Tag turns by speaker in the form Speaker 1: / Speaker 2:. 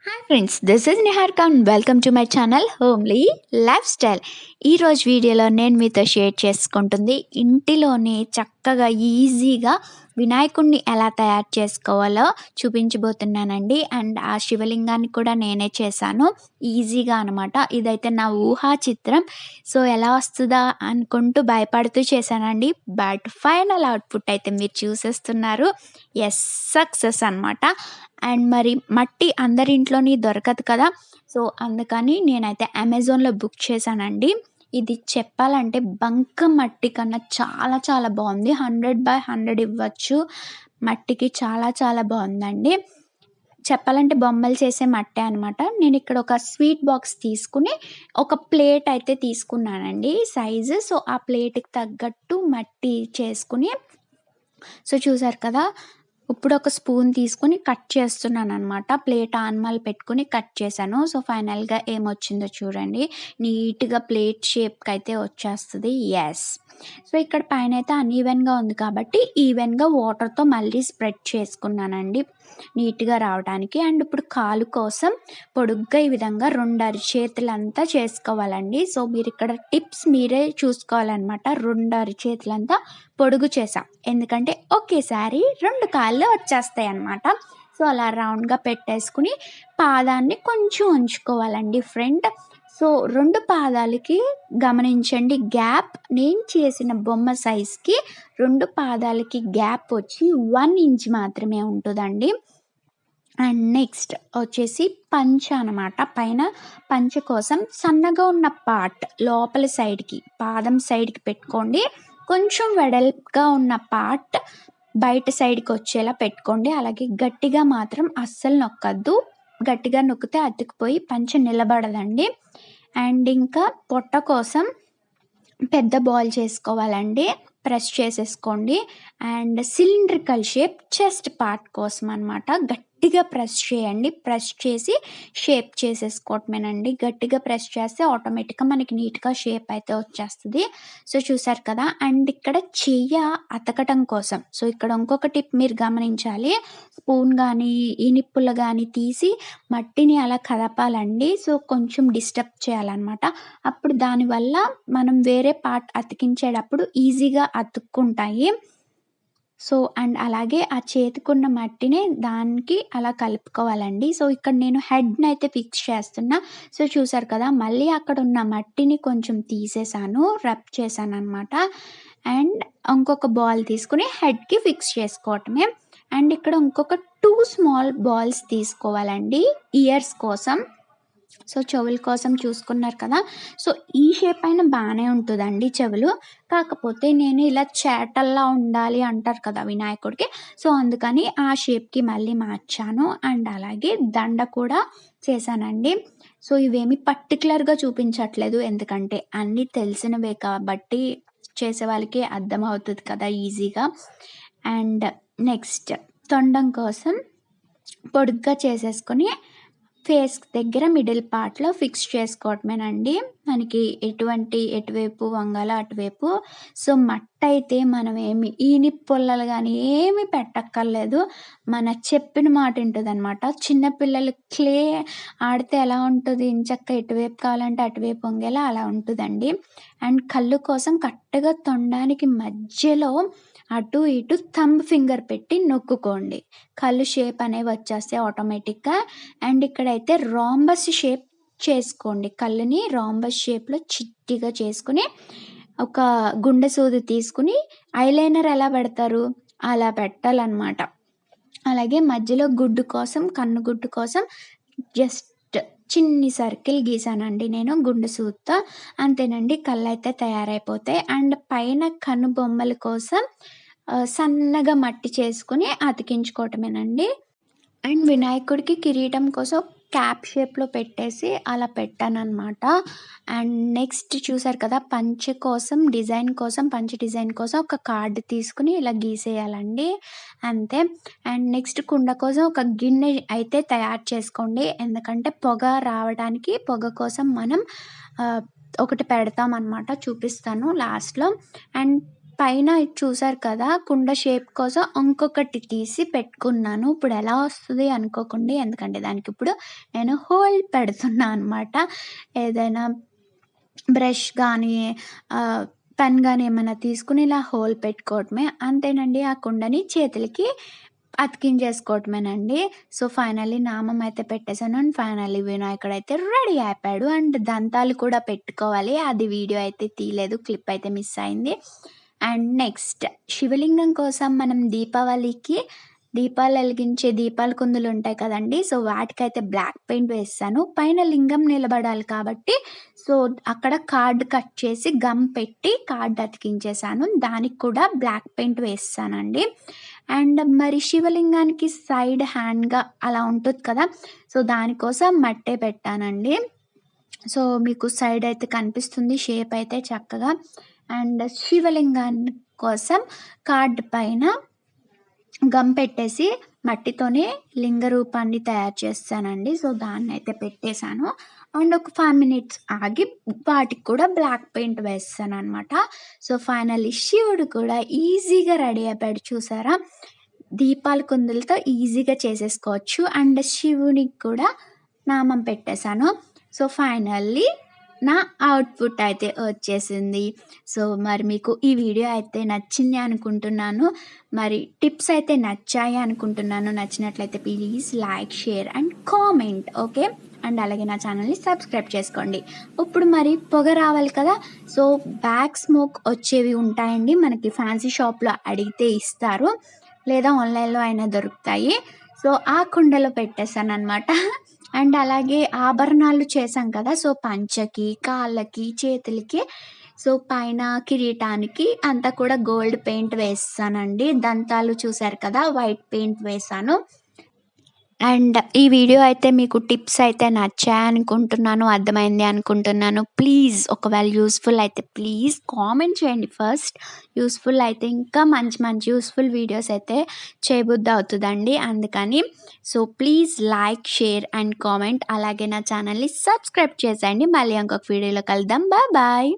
Speaker 1: Hi friends, this is Niharika and welcome to my channel homely life style. ఈరోజు వీడియోలో నేను మీతో షేర్ చేసుకుంటుంది ఇంటిలోనే చక్కగా ఈజీగా వినాయకుడిని ఎలా తయారు చేసుకోవాలో చూపించబోతున్నానండి. అండ్ ఆ శివలింగాన్ని కూడా నేనే చేశాను ఈజీగా అనమాట. ఇదైతే నా ఊహా చిత్రం. సో ఎలా వస్తుందా అనుకుంటూ భయపడుతూ చేశానండి. బట్ ఫైనల్ అవుట్పుట్ అయితే మీరు చూసేస్తున్నారు. ఎస్, సక్సెస్ అనమాట. అండ్ మరి మట్టి అందరింట్లోని దొరకదు కదా. సో అందుకని నేనైతే అమెజాన్లో బుక్ చేశానండి. ఇది చెప్పాలంటే బంక మట్టి కన్నా చాలా చాలా బాగుంది. 100/100 ఇవ్వచ్చు. మట్టికి చాలా చాలా బాగుందండి. చెప్పాలంటే బొమ్మలు చేసే మట్టే అనమాట. నేను ఇక్కడ ఒక స్వీట్ బాక్స్ తీసుకుని ఒక ప్లేట్ అయితే తీసుకున్నానండి సైజు. సో ఆ ప్లేట్కి తగ్గట్టు మట్టి చేసుకుని, సో చూసారు కదా, ఇప్పుడు ఒక స్పూన్ తీసుకొని కట్ చేస్తున్నాను అనమాట. ప్లేట్ ఆన్మాల్ పెట్టుకుని కట్ చేశాను. సో ఫైనల్గా ఏమొచ్చిందో చూడండి. నీట్గా ప్లేట్ షేప్కి అయితే వచ్చేస్తుంది. ఎస్. సో ఇక్కడ పైన అయితే అన్ఈవెన్గా ఉంది కాబట్టి ఈవెన్గా వాటర్తో మళ్ళీ స్ప్రెడ్ చేసుకున్నానండి నీట్గా రావడానికి. అండ్ ఇప్పుడు కాలు కోసం పొడుగ్గా ఈ విధంగా 2 అరిచేతులంతా చేసుకోవాలండి. సో మీరు ఇక్కడ టిప్స్ మీరే చూసుకోవాలన్నమాట. 2 అరిచేతులంతా పొడుగు చేసాం, ఎందుకంటే ఒకేసారి 2 కాళ్ళు వచ్చేస్తాయి అన్నమాట. సో అలా రౌండ్గా పెట్టేసుకుని పాదాన్ని కొంచెం ఉంచుకోవాలండి ఫ్రంట్. సో 2 పాదాలకి గమనించండి గ్యాప్. నేను చేసిన బొమ్మ సైజ్కి 2 పాదాలకి గ్యాప్ వచ్చి 1 ఇంచ్ మాత్రమే ఉంటుందండి. అండ్ నెక్స్ట్ వచ్చేసి పంచ అనమాట. పైన పంచ కోసం సన్నగా ఉన్న పార్ట్ లోపల సైడ్కి పాదం సైడ్కి పెట్టుకోండి. కొంచెం వెడల్పుగా ఉన్న పార్ట్ బయట సైడ్కి వచ్చేలా పెట్టుకోండి. అలాగే గట్టిగా మాత్రం అస్సలు నొక్కద్దు. గట్టిగా నొక్కితే అతుక్కుపోయి పంచ నిలబడదండి. అండ్ ఇంకా పొట్ట కోసం పెద్ద బాల్ చేసుకోవాలండి. ప్రెస్ చేసేసుకోండి. And cylindrical shape chest part కోసం అనమాట. గట్టిగా ప్రెస్ చేయండి. ప్రెస్ చేసి షేప్ చేసేసుకోవటమేనండి. గట్టిగా ప్రెస్ చేస్తే ఆటోమేటిక్గా మనకి నీట్గా షేప్ అయితే వచ్చేస్తుంది. సో చూసారు కదా. అండ్ ఇక్కడ చెయ్య అతకటం కోసం, సో ఇక్కడ ఇంకొక టిప్ మీరు గమనించాలి. స్పూన్ కానీ ఈ నిప్పులు కానీ తీసి మట్టిని అలా కదపాలండి. సో కొంచెం డిస్టర్బ్ చేయాలన్నమాట. అప్పుడు దానివల్ల మనం వేరే పార్ట్ అతికించేటప్పుడు ఈజీగా అతుక్కుంటాయి. సో అండ్ అలాగే ఆ చేతికున్న మట్టిని దానికి అలా కలుపుకోవాలండి. సో ఇక్కడ నేను హెడ్ని అయితే ఫిక్స్ చేస్తున్నా. సో చూసారు కదా, మళ్ళీ అక్కడ ఉన్న మట్టిని కొంచెం తీసేసాను, రబ్ చేశాను అనమాట. అండ్ ఇంకొక బాల్ తీసుకుని హెడ్కి ఫిక్స్ చేసుకోవటమే. అండ్ ఇక్కడ ఇంకొక 2 స్మాల్ బాల్స్ తీసుకోవాలండి ఇయర్స్ కోసం. సో చెవుల కోసం చూసుకున్నారు కదా. సో ఈ షేప్ అయినా బాగానే ఉంటుందండి చెవులు. కాకపోతే నేను ఇలా చేటల్లా ఉండాలి అంటారు కదా వినాయకుడికి. సో అందుకని ఆ షేప్కి మళ్ళీ మార్చాను. అండ్ అలాగే దండ కూడా చేశానండి. సో ఇవేమి పర్టికులర్గా చూపించట్లేదు, ఎందుకంటే అన్నీ తెలిసినవే కాబట్టి చేసే వాళ్ళకి అర్థమవుతుంది కదా ఈజీగా. అండ్ నెక్స్ట్ తొండం కోసం పొడుగ్గా చేసేసుకొని ఫేస్ దగ్గర మిడిల్ పార్ట్లో ఫిక్స్ చేసుకోవటమేనండి. మనకి ఎటువైపు వంగాలో అటువైపు. సో మట్టి అయితే మనం ఏమి ఈని పొల్లలు కానీ ఏమి పెట్టక్కర్లేదు. మన చెప్పిన మాట ఉంటుంది అనమాట. చిన్నపిల్లలు క్లే ఆడితే ఎలా ఉంటుంది, ఇంచక్క ఎటువైపు కావాలంటే అటువైపు వంగేలా అలా ఉంటుందండి. అండ్ కళ్ళు కోసం కరెక్ట్గా తొండానికి మధ్యలో అటు ఇటు థంబ్ ఫింగర్ పెట్టి నొక్కుకోండి. కళ్ళు షేప్ అనేవి వచ్చేస్తాయి ఆటోమేటిక్గా. అండ్ ఇక్కడైతే రాంబస్ షేప్ చేసుకోండి. కళ్ళుని రాంబస్ షేప్లో చిట్టిగా చేసుకుని ఒక గుండె సూది తీసుకుని ఐలైనర్ ఎలా పెడతారు అలా పెట్టాలన్నమాట. అలాగే మధ్యలో గుడ్డు కోసం, కన్ను గుడ్డు కోసం జస్ట్ చిన్ని సర్కిల్ గీసానండి నేను గుండె సూదితో. అంతేనండి, కళ్ళు అయితే తయారైపోతాయి. అండ్ పైన కన్ను బొమ్మల కోసం సన్నగా మట్టి చేసుకుని అతికించుకోవటమేనండి. అండ్ వినాయకుడికి కిరీటం కోసం క్యాప్ షేప్లో పెట్టేసి అలా పెట్టానన్నమాట. అండ్ నెక్స్ట్ చూసారు కదా, పంచె కోసం డిజైన్ కోసం, పంచె డిజైన్ కోసం ఒక కార్డు తీసుకుని ఇలా గీసేయాలండి, అంతే. అండ్ నెక్స్ట్ కుండ కోసం ఒక గిన్నె అయితే తయారు చేసుకోండి, ఎందుకంటే పొగ రావడానికి పొగ కోసం మనం ఒకటి పెడతాం అన్నమాట, చూపిస్తాను లాస్ట్లో. అండ్ పైన ఇది చూసారు కదా! కుండ షేప్ కోసం ఇంకొకటి తీసి పెట్టుకున్నాను. ఇప్పుడు ఎలా వస్తది అనుకోకండి. ఎందుకంటే దానికిప్పుడు నేను హోల్ పెడుతున్నా అనమాట. ఏదైనా బ్రష్ గానీ, పెన్ గానీ ఏమన్నా తీసుకొని ఇలా హోల్ పెట్టుకోవటమే. అంతేనండి. ఆ కుండని చేతులకి అతికించేసుకోవటమేనండి. సో, ఫైనల్లీ నామం అయితే పెట్టేసాను. అండ్ ఫైనల్లీ వినాయకుడైతే రెడీ అయిపోయాడు. అండ్ దంతాలు కూడా పెట్టుకోవాలి. అది వీడియో అయితే తీయలేదు. క్లిప్ అయితే మిస్ అయింది. అండ్ నెక్స్ట్ శివలింగం కోసం మనం దీపావళికి దీపాలు ఎలిగించే దీపాల కుందులుంటాయి కదండీ! సో, వాటికైతే బ్లాక్ పెయింట్ వేసేసాను. పైన లింగం నిలబడాలి కాబట్టి సో, అక్కడ కార్డ్ కట్ చేసి గమ్ పెట్టి కార్డ్ అతికించేసాను. దానికి కూడా బ్లాక్ పెయింట్ వేసేసానండి. అండ్ మరి శివలింగానికి సైడ్ హ్యాండ్‌గా అలా ఉంటది కదా! సో, దానికోసం మట్టే పెట్టానండి. సో, మీకు సైడ్ అయితే కనిపిస్తుంది షేప్ అయితే చక్కగా. అండ్ శివలింగాన్ని కోసం కార్డ్ పైన గమ్ పెట్టేసి మట్టితోనే లింగ రూపాన్ని తయారు చేస్తానండి. సో, దాన్నైతే పెట్టేసాను. అండ్ ఒక 5 మినిట్స్ ఆగి వాటికి కూడా బ్లాక్ పెయింట్ వేసేసాననమాట. సో, ఫైనల్లీ శివుడు కూడా ఈజీగా రెడీ అయిపోయాడు చూసారా? దీపాల కుందులతో ఈజీగా చేసేసుకోవచ్చు. అండ్ శివునికి కూడా నామం పెట్టేసాను. సో, ఫైనల్లీ నా అవుట్‌పుట్ అయితే వచ్చేసింది. సో, మరి మీకు ఈ వీడియో అయితే నచ్చింది అనుకుంటున్నాను. మరి టిప్స్ అయితే నచ్చాయి అనుకుంటున్నాను. నచ్చినట్లయితే please like, share and comment. Okay. And అలాగే నా ఛానల్‌ని సబ్స్క్రైబ్ చేసుకోండి. ఇప్పుడు మరి పొగ రావాలి కదా! సో, బ్యాక్ స్మోక్ వచ్చేవి ఉంటాయండి. మనకి ఫ్యాన్సీ షాప్‌లో అడిగితే ఇస్తారు. లేదా ఆన్‌లైన్‌లో అయినా దొరుకుతాయి. సో, ఆ కుండలో పెట్టేసాననమాట. అండ్ అలాగే ఆభరణాలు చేశాం కదా! సో, పంచకి, కాళ్ళకి, చేతులకి సో, పైన కిరీటానికి అంతా కూడా గోల్డ్ పెయింట్ వేసేసానండి. దంతాలు చూసారు కదా! వైట్ పెయింట్ వేశాను. అండ్ ఈ వీడియో అయితే మీకు టిప్స్ అయితే నచ్చాయనుకుంటున్నాను. అర్థమైంది అనుకుంటున్నాను. ప్లీజ్ ఒకవేళ యూజ్‌ఫుల్ అయితే ప్లీజ్ కామెంట్ చేయండి ఫస్ట్. యూజ్‌ఫుల్ అయితే ఇంకా మంచి మంచి యూజ్‌ఫుల్ వీడియోస్ అయితే చేయబుద్ధి అవుతదండి. అందుకని so, please like, share and comment. అలాగే నా ఛానల్‌ని సబ్స్క్రైబ్ చేసేయండి. మళ్ళీ ఇంకొక వీడియోలో కలుద్దాం. బాయ్.